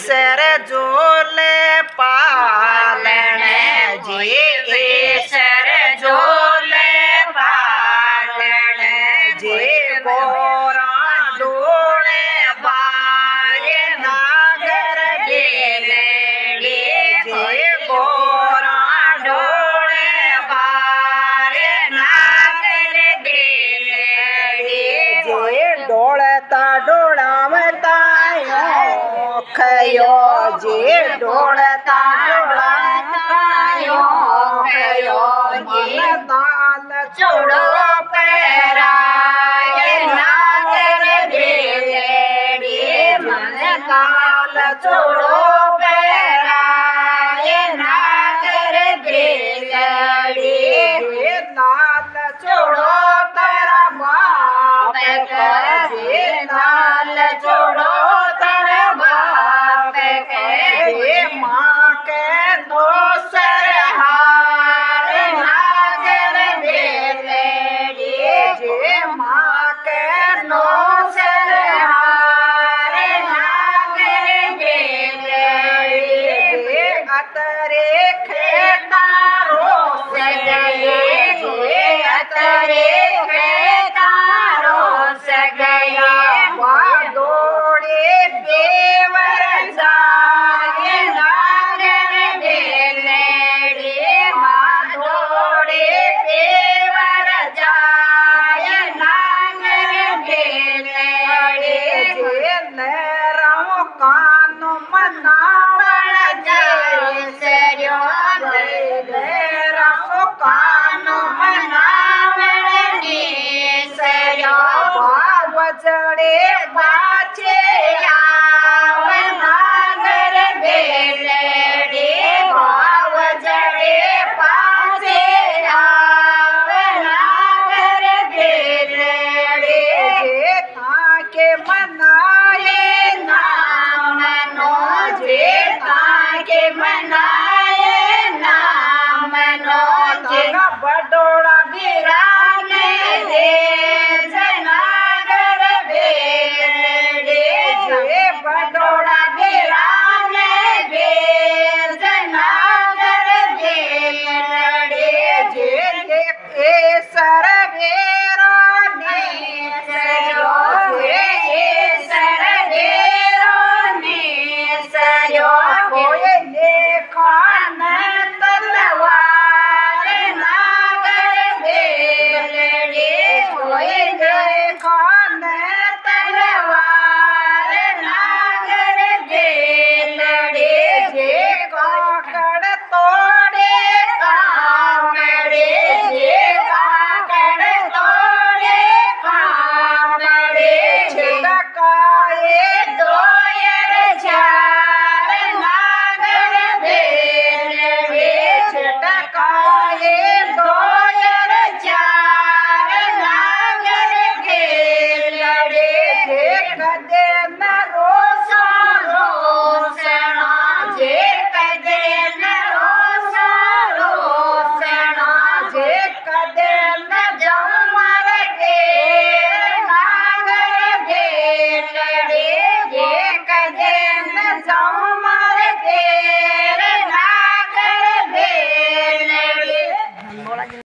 ईश्वर झोले पालन जी ईश्वर झोले पालन जी गोरा डोले बारे नागर डेले जी गोरा डोले बारे नागर डेले जी डोलता डोलावता खयो जी डोलता डोलावता खयो जी दाल चोड़ो पैराय नागर डेले मन दाल चोड़ो पैराय नागर डेले दाल चोड़ो तेरा बाप के दाल चोड़ो तेरा बाप के माँ के दोसर हार नागर डेले माँ के दोसर हार नागर डेले अतरे